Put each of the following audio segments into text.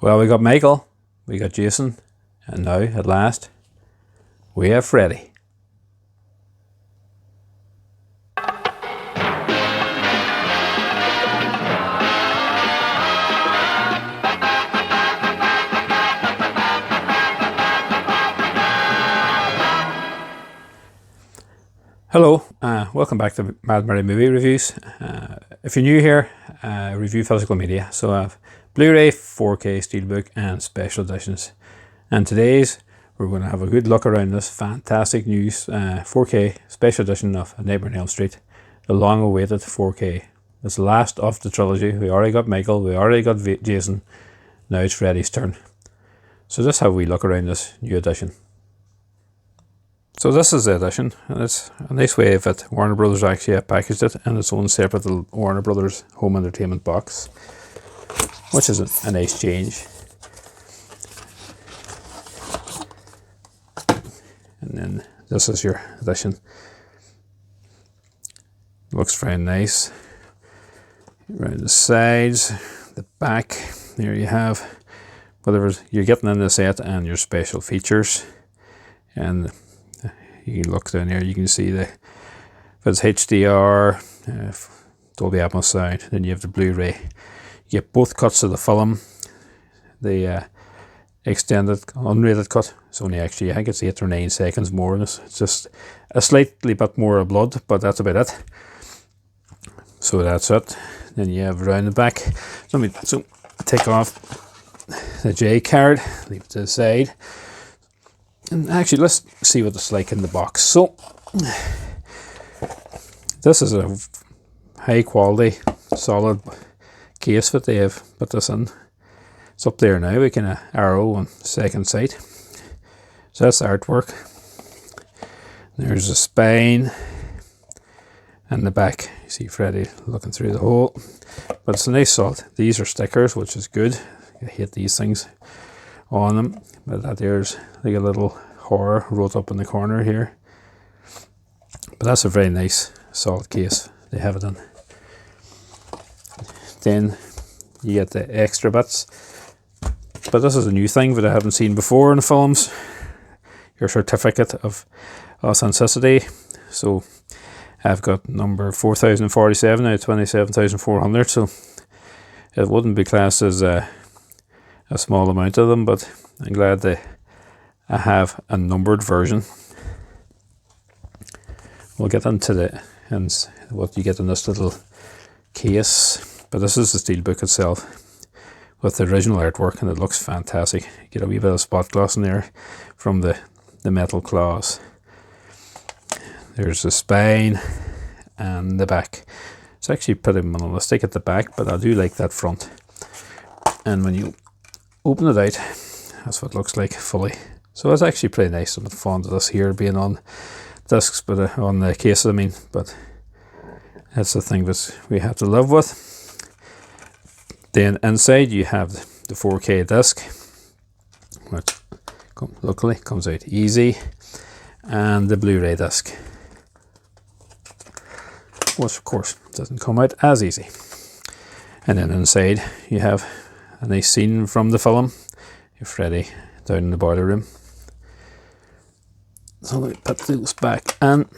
Well, we got Michael, we got Jason, and now, at last, we have Freddy. Hello, welcome back to Mad Murray Movie Reviews. If you're new here, review physical media. So I have Blu-ray, 4K Steelbook and special editions. And today's, we're going to have a good look around this fantastic new 4K special edition of A Nightmare on Elm Street, the long-awaited 4K. It's the last of the trilogy. We already got Michael, we already got Jason, now it's Freddy's turn. So just have we look around this new edition. So this is the edition, and it's a nice way that Warner Brothers actually packaged it in its own separate little Warner Brothers home entertainment box, which is a nice change. And then this is your edition. Looks very nice. Around the sides, the back, there you have whatever you're getting in the set and your special features. And you can look down here, you can see if it's HDR, Dolby Atmos sound. Then you have the Blu-ray. You get both cuts of the film. The extended, unrated cut. It's only actually, I think it's 8 or 9 seconds more. It's just a slightly bit more of blood, but that's about it. So that's it. Then you have around the back. So take off the J card, leave it to the side. And actually, let's see what it's like in the box. So, this is a high quality, solid case that they have put this in. It's up there now, we can arrow on second sight. So that's the artwork. There's the spine and the back. You see Freddy looking through the hole. But it's a nice solid. These are stickers, which is good. I hate these things on them, but that there's like a little horror wrote up in the corner here. But that's a very nice solid case they have it in. Then you get the extra bits, but this is a new thing that I haven't seen before in films. Your certificate of authenticity. So I've got number 4047 out of 27,400, so it wouldn't be classed as a small amount of them, but I'm glad I have a numbered version. We'll get into what you get in this little case, but this is the steelbook itself with the original artwork, and it looks fantastic. You get a wee bit of spot gloss in there from the metal claws. There's the spine and the back. It's actually pretty minimalistic at the back, but I do like that front. And when you open it out, that's what it looks like fully. So it's actually pretty nice. I'm fond of this here being on discs, but on the case I mean, but that's the thing that we have to live with. Then inside you have the 4K disc, which luckily comes out easy, and the Blu-ray disc, which of course doesn't come out as easy. And then inside you have a nice scene from the film. You're Freddy down in the boiler room. So let me put those back in.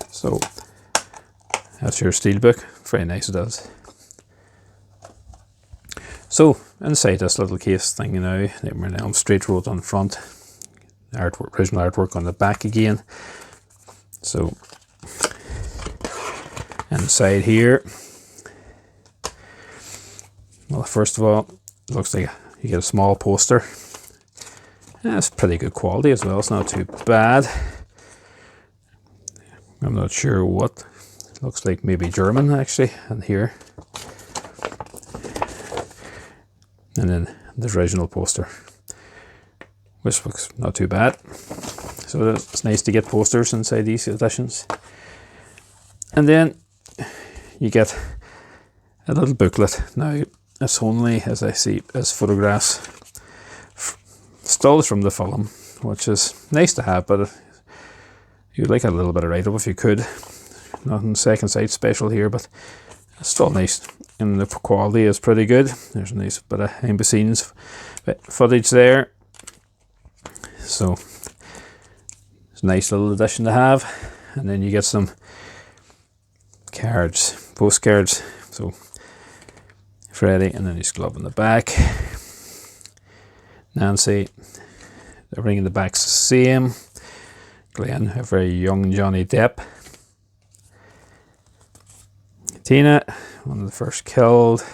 So that's your steelbook. Very nice it is. So inside this little case thing, you know, Nightmare on Elm Street wrote on front. Artwork, original artwork on the back again. So inside here, well, first of all, it looks like you get a small poster. It's pretty good quality as well. It's not too bad. I'm not sure what. It looks like maybe German actually in here. And then the original poster, which looks not too bad. So it's nice to get posters inside these editions. And then you get a little booklet. Now it's only, as I see, as photographs, stills from the film, which is nice to have, but you'd like a little bit of write-up if you could. Nothing second sight special here, but still nice, and the quality is pretty good. There's a nice bit of behind the scenes footage there, so it's a nice little addition to have. And then you get some cards, postcards. So Freddy, and then his glove in the back. Nancy, everything in the back's the same. Glenn, a very young Johnny Depp. Tina, one of the first killed.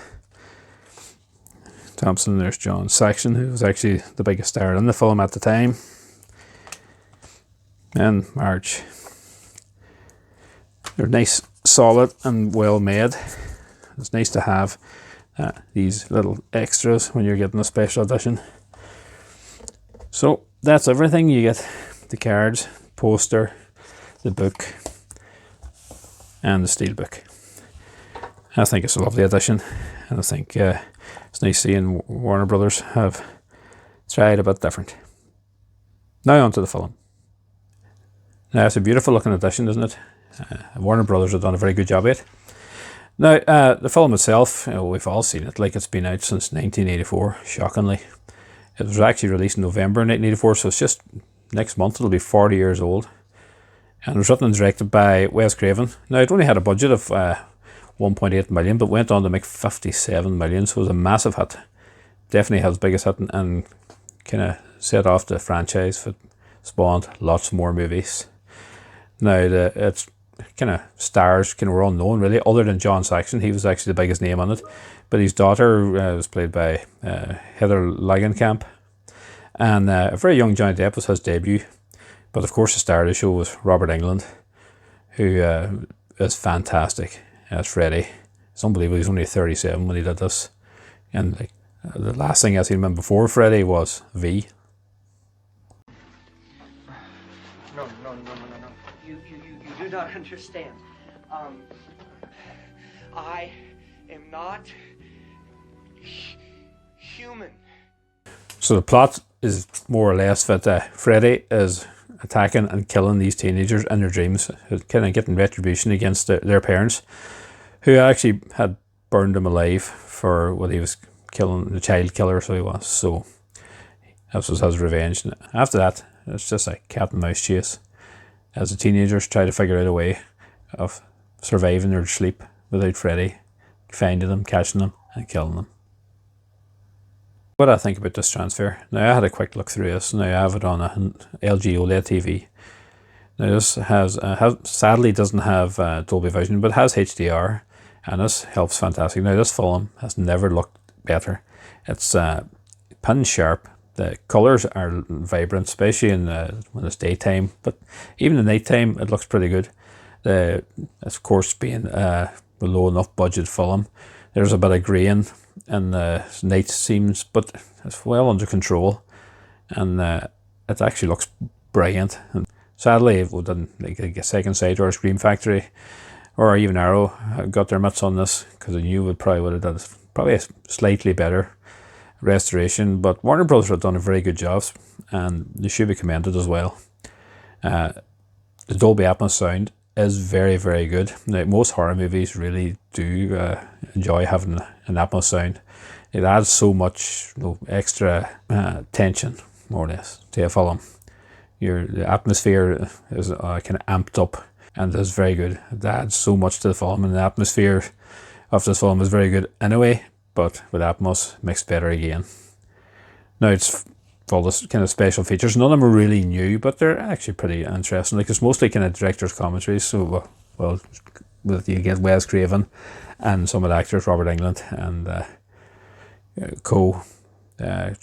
Thompson, there's John Saxon, who was actually the biggest star in the film at the time. And Marge. They're nice, solid, and well made. It's nice to have these little extras when you're getting a special edition. So that's everything. You get the cards, poster, the book, and the steelbook. I think it's a lovely addition, and I think it's nice seeing Warner Brothers have tried a bit different. Now on to the film. Now it's a beautiful looking edition, isn't it? Warner Brothers have done a very good job of it. Now the film itself, we've all seen it, like it's been out since 1984, shockingly. It was actually released in November 1984, so it's just next month it'll be 40 years old. And it was written and directed by Wes Craven. Now it only had a budget of 1.8 million, but went on to make 57 million, so it was a massive hit. Definitely had his biggest hit, and kind of set off the franchise that spawned lots more movies. Now it's kind of stars kind of were unknown really, other than John Saxon. He was actually the biggest name on it, but his daughter was played by Heather Langenkamp, and a very young Johnny Depp was his debut. But of course the star of the show was Robert Englund, who is fantastic as Freddy. It's unbelievable. He's only 37 when he did this, and like the last thing I seen him before Freddy was V. No. You do not understand. I am not human. So the plot is more or less that Freddy is attacking and killing these teenagers in their dreams, kind of getting retribution against their parents, who actually had burned him alive for what he was killing, the child killer, so he was. So this was his revenge. And after that, it's just a cat and mouse chase as the teenagers try to figure out a way of surviving their sleep without Freddy finding them, catching them, and killing them. What I think about this transfer. Now I had a quick look through this. Now I have it on an LG OLED TV. Now this has sadly doesn't have Dolby Vision, but it has HDR, and this helps fantastic. Now this film has never looked better. It's pin sharp. The colours are vibrant, especially in when it's daytime, but even in nighttime it looks pretty good. Of course, being a low enough budget film, there's a bit of grain in the night scenes, but it's well under control, and it actually looks brilliant. And sadly, it didn't, like a Second Sight or a Scream Factory or even Arrow got their mitts on this, because I knew it probably would have done probably a slightly better restoration. But Warner Brothers have done a very good job, and they should be commended as well. The Dolby Atmos sound is very, very good. Now, most horror movies really do enjoy having an Atmos sound. It adds so much extra tension, more or less, to a film. The atmosphere is kind of amped up, and is very good. It adds so much to the film, and the atmosphere of this film is very good anyway, but with Atmos, makes it better again. Now it's full of kind of special features. None of them are really new, but they're actually pretty interesting. Like, it's mostly kind of director's commentaries, so well you get Wes Craven and some of the actors, Robert Englund and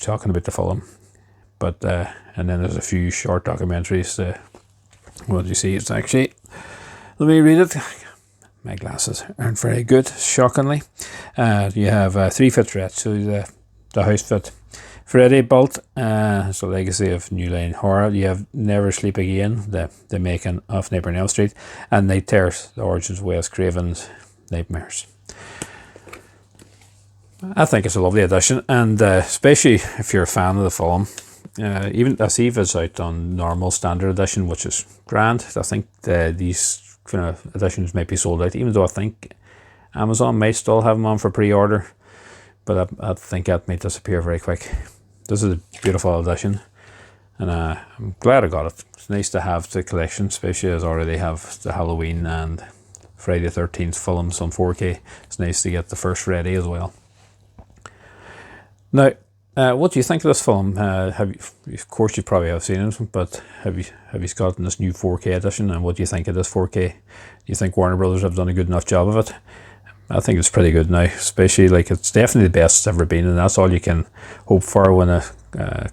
talking about the film. But and then there's a few short documentaries. What you see, it's actually, let me read it. My glasses aren't very good, shockingly. You have 3 featurettes, so the house that Freddy built, so Legacy of New Line Horror. You have Never Sleep Again, the making of Nightmare on Elm Street, and Night Terrors, the origins of Wes Craven's Nightmares. I think it's a lovely addition, and especially if you're a fan of the film. Even I see if it's out on normal standard edition, which is grand. I think these kind of editions might be sold out, even though I think Amazon might still have them on for pre-order, but I think that might disappear very quick. This is a beautiful edition, and I'm glad I got it. It's nice to have the collection, especially as I already have the Halloween and Friday the 13th films on 4K. It's nice to get the first Freddy as well. Now, what do you think of this film? Of course, you probably have seen it, but have you gotten this new 4K edition? And what do you think of this 4K? Do you think Warner Brothers have done a good enough job of it? I think it's pretty good now, especially like it's definitely the best it's ever been, and that's all you can hope for when a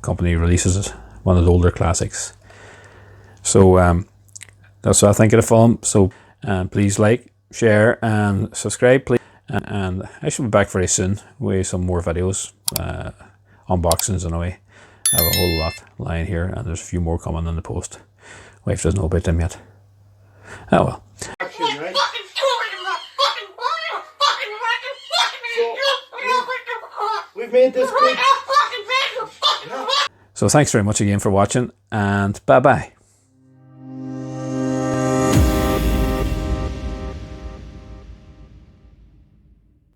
company releases it, one of the older classics. So that's what I think of the film. So please like, share, and subscribe, please. And I shall be back very soon with some more videos, unboxings in a way. I have a whole lot lying here, and there's a few more coming in the post. Wife doesn't know about them yet. Oh well. We've made this good. So thanks very much again for watching, and bye bye.